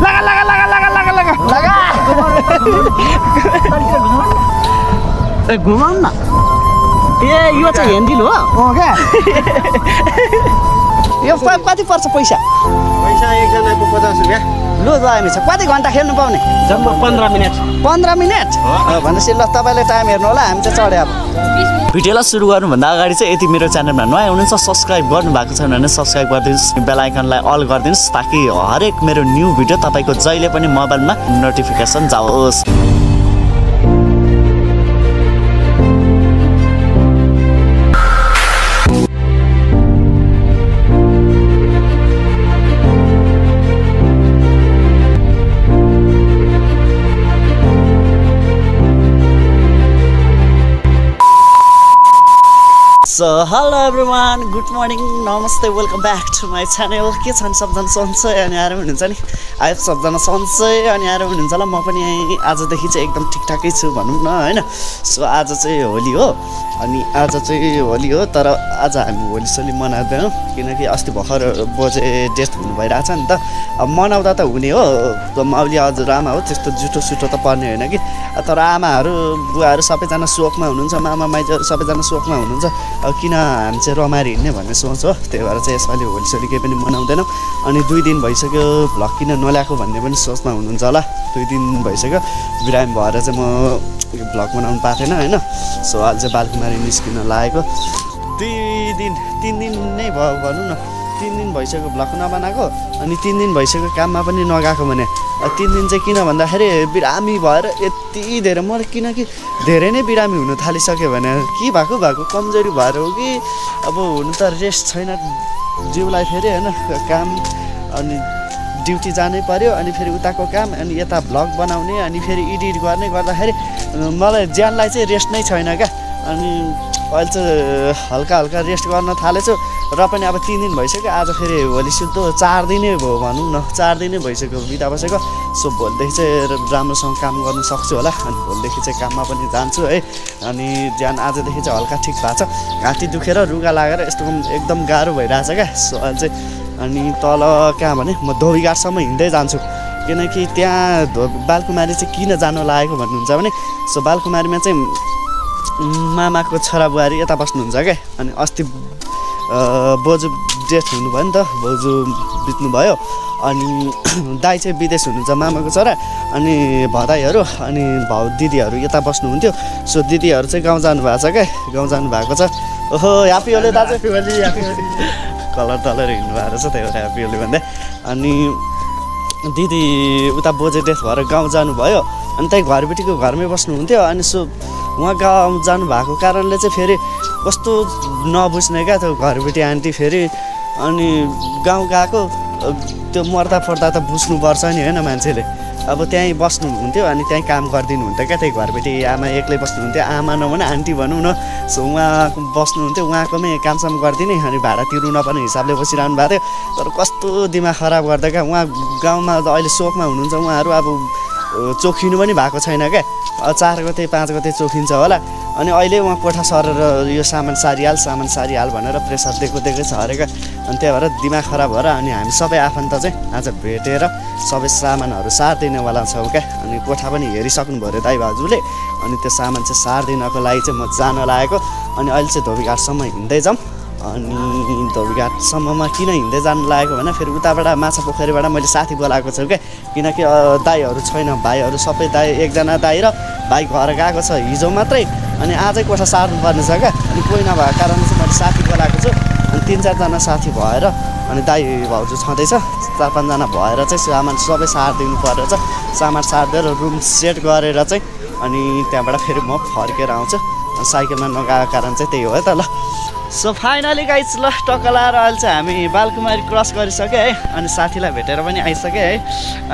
लगा लगा लगा लगा लगा लगा लगा ए घुमाउन न ए यो चाहिँ हेन्डिल हो क्या यो कति पर्छ पैसा एकजनाको 50 रुपियाँ लु हामी छ कति घन्टा खेल्नु पाउने जम्मा 15 मिनट 15 मिनट भनेपछि ल तपाईँले टाइम हेर्नु होला हामी चाहिँ चढ्यो अब भिडियोलाई सुरु गर्नुभन्दा अगाडि चाहिँ यति मेरो च्यानलमा नयाँ हुनुहुन्छ सब्सक्राइब गर्नु भएको छैन भने सब्सक्राइब गरिदिनुहोस् बेल आइकनलाई अल गरिदिनुहोस् ताकि हरेक मेरो न्यू भिडियो तपाईँको जहिले पनि मोबाइलमा नोटिफिकेसन जाओस् So hello everyone, good morning, namaste, welcome back to my channel. के छन् सबजना सन्चै अनि आराम हुनुहुन्छ नि आइ सबजना सन्चै अनि आराम हुनुहुन्छ ल म पनि आजदेखि चाहिँ एकदम ठिकठाकै छु भनौँ न हैन सो आज चाहिँ होली हो अनि आज चाहिँ होली हो तर आज हामी होली सोली मनाउँदैनौँ किनकि अस्ति भर्खर बोजे डेथ हुनु भइरहेछ नि त अब मनाउँदा त हुने हो माउली हजुर आमा हो त्यस्तो जुठो सुठो त पर्ने होइन कि तर आमाहरू बुवाहरू सबैजना सोखमा हुनुहुन्छ मामा माइजहरू सबैजना सोखमा हुनुहुन्छ अब किन हामी चाहिँ रमारी हिँड्ने भन्ने सोच हो त्यही भएर चाहिँ यसपालि होली सोली केही पनि मनाउँदैनौँ अनि 2 दिन भइसक्यो भ्लग किन नल्याएको भन्ने पनि सोचमा हुनुहुन्छ होला 2 दिन भइसक्यो बिरामी भएर चाहिँ म भ्लग बनाउनु पाएको थिएन होइन सो आज चाहिँ बालकुमारी निस्किन लागेको 3 दिन नै भयो भनौँ न 3 दिन भइसक्यो भ्लग नबनाएको अनि 3 दिन भइसक्यो काममा पनि नगएको भने 3 दिन चाहिँ किन भन्दाखेरि बिरामी भएर यति धेरै मलाई किनकि धेरै नै बिरामी हुन थालिसक्यो भने के भएको कमजोरी भएर हो कि अब हुनु त रेस्ट छैन जिउलाई फेरि होइन काम अनि ड्युटी जानै पर्यो अनि फेरि उताको काम अनि यता भ्लग बनाउने अनि फेरि एडिट गर्ने गर्दाखेरि मलाई ज्यानलाई चाहिँ रेस्ट नै छैन क्या अनि अहिले चाहिँ हल्का हल्का रेस्ट गर्न थालेछु र पनि अब 3 दिन भइसक्यो आज फेरि होली सुत्तो 4 दिनै भयो भनौँ न 4 दिनै भइसक्यो बिदा बसेको सो भोलिदेखि चाहिँ राम्रोसँग काम गर्न सक्छु होला अनि भोलिदेखि चाहिँ काममा पनि जान्छु है अनि ज्यान आजदेखि चाहिँ हल्का ठिक भएको छ घाँटी दुखेर रुगा लागेर यस्तो एकदम गाह्रो भइरहेछ क्या सो अहिले चाहिँ अनि तल कहाँ भने म धोबीघाटसम्म हिँड्दै जान्छु किनकि त्यहाँ बालकुमारी चाहिँ किन जानु लागेको भन्नुहुन्छ भने सो बालकुमारीमा चाहिँ मामाको छोरा बुहारी यता बस्नुहुन्छ क्या अनि अस्ति बोजू डेथ हुनुभयो नि त बोजू बित्नुभयो अनि दाइ चाहिँ विदेश हुनुहुन्छ मामाको छोरा अनि भदाइहरू अनि भाउ दिदीहरू यता बस्नुहुन्थ्यो सो दिदीहरू चाहिँ गाउँ जानुभएको छ क्या गाउँ जानुभएको छ ओहो ह्याप्पी होली दाजु ह्याप्पी होली कलर तलर हिँड्नु भएको रहेछ त्यही भएर ह्याप्पी होली भन्दै अनि दिदी उता बोजे डेथ भएर गाउँ जानुभयो अनि त्यही घरबेटीको घरमै बस्नुहुन्थ्यो अनि सो उहाँ गाउँ जानुभएको कारणले चाहिँ फेरि कस्तो नबुझ्ने क्या त्यो घरबेटी आन्टी फेरि अनि गाउँ गएको त्यो मर्दा पर्दा त बुझ्नुपर्छ नि होइन मान्छेले अब त्यहीँ बस्नुहुन्थ्यो अनि त्यहीँ काम गरिदिनु हुन्थ्यो क्या त्यही घरबेटी आमा एक्लै बस्नुहुन्थ्यो आमा नभने आन्टी भनौँ न सो उहाँ बस्नुहुन्थ्यो उहाँकोमै कामसाम गरिदिने अनि भाडा तिर्नु नपर्ने हिसाबले बसिरहनु भएको थियो तर कस्तो दिमाग खराब गर्दा क्या उहाँ गाउँमा अहिले सोखमा हुनुहुन्छ उहाँहरू अब चोखिनु पनि भएको छैन क्या 4 गते 5 गते चोखिन्छ होला अनि अहिले उहाँ कोठा सरेर यो सामान सारिहाल भनेर प्रेसर दिएको छ अरे क्या अनि त्यही भएर दिमाग खराब भएर अनि हामी सबै आफन्त चाहिँ आज भेटेर सबै सामानहरू सारिदिनेवाला छौँ क्या अनि कोठा पनि हेरिसक्नु भयो दाइ बाजुले अनि त्यो सामान चाहिँ सारिदिनको लागि चाहिँ म जान लागेको अनि अहिले चाहिँ धोबीघाटसम्म हिँड्दै जाउँ अनि धोबीघाटसम्ममा किन हिँड्दै जानु लागेको भने फेरि उताबाट माछा पोखरीबाट मैले साथी बोलाएको छु क्या किनकि दाइहरू छैन भाइहरू सबै दाइ एकजना दाइ र भाइ घर गएको छ हिजो मात्रै अनि आजै कोठा सार्नुपर्ने छ क्या अनि कोही नभएको कारणले चाहिँ मैले साथी बोलाएको छु अनि 3-4 जना साथी भएर अनि दाइ भाउजू छँदैछ 4-5 जना भएर चाहिँ सामान सबै सारिदिनु पर्यो छ सामान सारिदिएर रुम सेट गरेर चाहिँ अनि त्यहाँबाट फेरि म फर्केर आउँछु साइकलमा नगएको कारण चाहिँ त्यही हो त ल सो फाइनली गाइस ल टक्क लाएर अहिले चाहिँ हामी बालकुमारी क्रस गरिसक्यो है अनि साथीलाई भेटेर पनि आइसक्यो है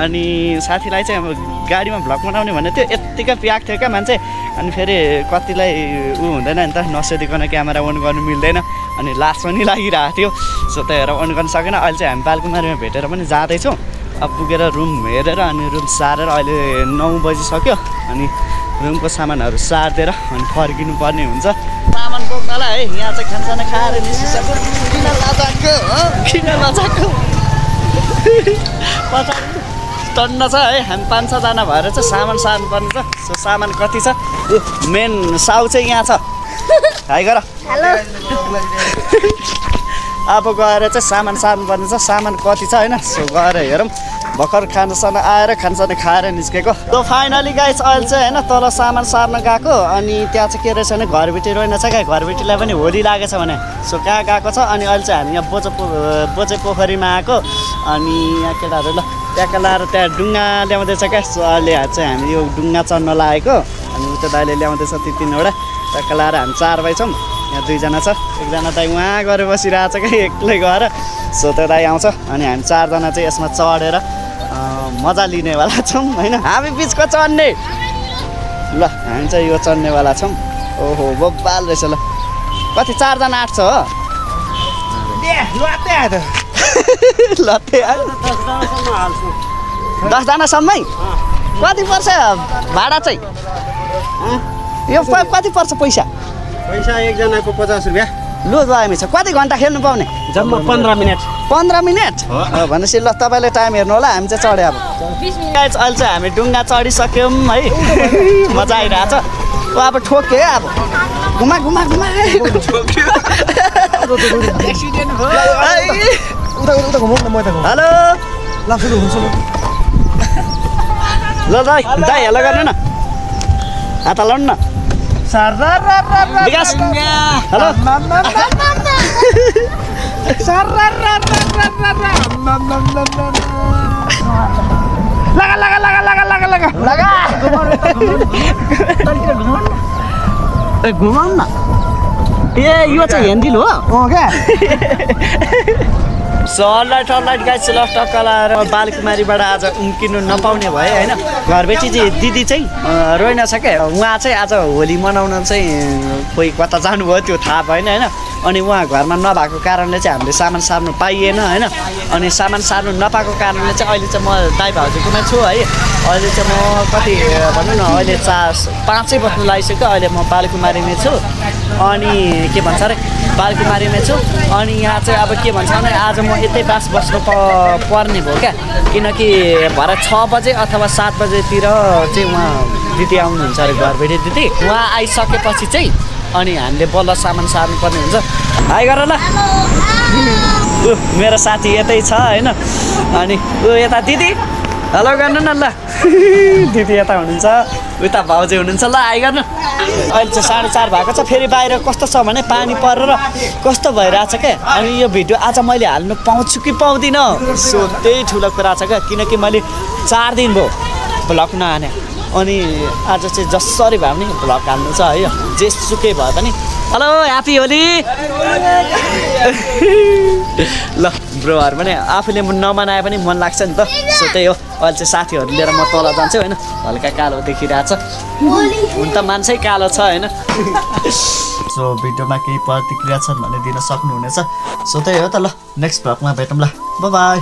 अनि साथीलाई चाहिँ अब गाडीमा भ्लग बनाउने भन्ने थियो यत्तिकै प्याक थियो क्या मान्छे अनि फेरि कतिलाई हुँदैन नि त नसोधिकन क्यामेरा अन गर्नु मिल्दैन अनि लास पनि लागिरहेको थियो सो त्यही भएर अन गर्न सकेन अहिले चाहिँ हामी बालकुमारीमा भेटेर पनि जाँदैछौँ अब पुगेर रुम हेरेर अनि रुम सारेर अहिले 9 बजिसक्यो अनि रुमको सामानहरू सारिदिएर अनि फर्किनु पर्ने हुन्छ सामान बोक्नलाई है यहाँ चाहिँ खानसाना खाएर निस्किसक्यो किन नजाको हो किन नजाको पछाडि टन्न छ है। हामी 5-6 जना भएर चाहिँ सामान सार्नुपर्ने छ। सो सामान कति छ? मेन साउ चाहिँ यहाँ छ। हाई गर। हेलो अब गएर चाहिँ सामान सार्नुपर्ने छ। सामान कति छ होइन? सो गएर हेरौँ। भर्खर खानासाना आएर खानासाना खाएर निस्केको। सो फाइनली गाइस अहिले चाहिँ होइन तल सामान सार्न गएको। अनि त्यहाँ चाहिँ के रहेछ भने घरबेटी रहेनछ क्या। घरबेटीलाई पनि होली लागेछ भने। सो कहाँ गएको छ? अनि अहिले चाहिँ हामी यहाँ बोचे पोखरीमा आएको। अनि यहाँ केटाहरू ल ट्याक्क लाएर त्यहाँ डुङ्गा ल्याउँदैछ क्या। सो अहिले चाहिँ हामी यो डुङ्गा चढ्न लागेको। अनि उता दाइले ल्याउँदैछ ती 3वटा ट्याक्क लाएर हामी 4 भाइ छौँ। यहाँ 2जना छ। एकजना दाइ उहाँ गएर बसिरहेको छ क्या एक्लै गएर। सो त्यो दाइ आउँछ। अनि हामी 4 जना चाहिँ यसमा चढेर मजा लिनेवाला छौँ होइन। हामी बिचको चढ्ने ल। हामी चाहिँ यो चढ्नेवाला छौँ। ओहो बब्बाल रहेछ ल। कति 4 जना 8 छ हो? लत्ते आयो 10 जनासम्मै। कति पर्छ भाडा चाहिँ? यो कति पर्छ पैसा? पैसा एकजनाको 50 रुपियाँ। लु हामी छ। कति घन्टा खेल्नु पाउने? जम्मा 15 मिनट। 15 मिनट भनेपछि ल तपाईँले टाइम हेर्नु होला। हामी चाहिँ चढ्यो अब। अहिले चाहिँ हामी डुङ्गा चढिसक्यौँ है। मजा आइरहेछ। अब ठोक्यो है। अब घुमा घुमा घुमा हेलो ल दाइ दाइ हेलो गर्नु न। हात हलाउनु न। विकास हेलो लगा घुमाउनु न। ए यो चाहिँ हेन्दिल हो क्या। सलाइट गाइस ल टक्क लाएर बालकुमारीबाट आज उम्किनु नपाउने भयो होइन। घरबेटी चाहिँ दिदी चाहिँ रहेनछ क्या। उहाँ चाहिँ आज होली मनाउन चाहिँ कोही कता जानुभयो त्यो थाहा भएन होइन। अनि उहाँ घरमा नभएको कारणले चाहिँ हामीले सामान सार्नु पाइएन होइन। अनि सामान सार्नु नपाएको कारणले चाहिँ अहिले चाहिँ म दाइ भाउजूकोमा छु है। अहिले चाहिँ म कति भनौँ न अहिले 5 बज्नु लागिसक्यो। अहिले म बालकुमारीमै छु। अनि के भन्छ अरे बालकुमारीमै छु। अनि यहाँ चाहिँ अब के भन्छ भने आज म यतै बस्नु पर्ने भयो क्या। किनकि भरे 6 बजे अथवा 7 बजेतिर चाहिँ उहाँ दिदी आउनुहुन्छ अरे घरबेटी दिदी। उहाँ आइसकेपछि चाहिँ अनि हामीले बल्ल सामान सार्नुपर्ने हुन्छ। हाई गर ल। मेरो साथी यतै छ होइन। अनि यता दिदी हेलो गर्नु न ल। दिदी यता हुनुहुन्छ। उता भाउजू हुनुहुन्छ। ल हाई गर्नु। अहिले चाहिँ 4:30 भएको छ। फेरि बाहिर कस्तो छ भने पानी परेर कस्तो भइरहेछ क्या। अनि यो भिडियो आज मैले हाल्नु पाउँछु कि पाउँदिनँ सो त्यही ठुलो कुरा छ क्या। किनकि मैले 4 दिन भयो भ्लग नहाने। अनि आज चाहिँ जसरी भए पनि भ्लग हाल्नु छ है। जेसुकै भए पनि हेलो ह्याप्पी होली ल ब्रोहरू पनि आफूले नमनाए पनि मन लाग्छ नि त। सो त्यही हो। अहिले चाहिँ साथीहरू लिएर म तल जान्छु होइन। हल्का कालो देखिरहेछ। हुन त मान्छे कालो छ होइन। सो भिडियोमा केही प्रतिक्रिया छन् भने दिन सक्नुहुनेछ। सो त्यही हो त ल। नेक्स्ट भ्लगमा भेटौँ ल। By by.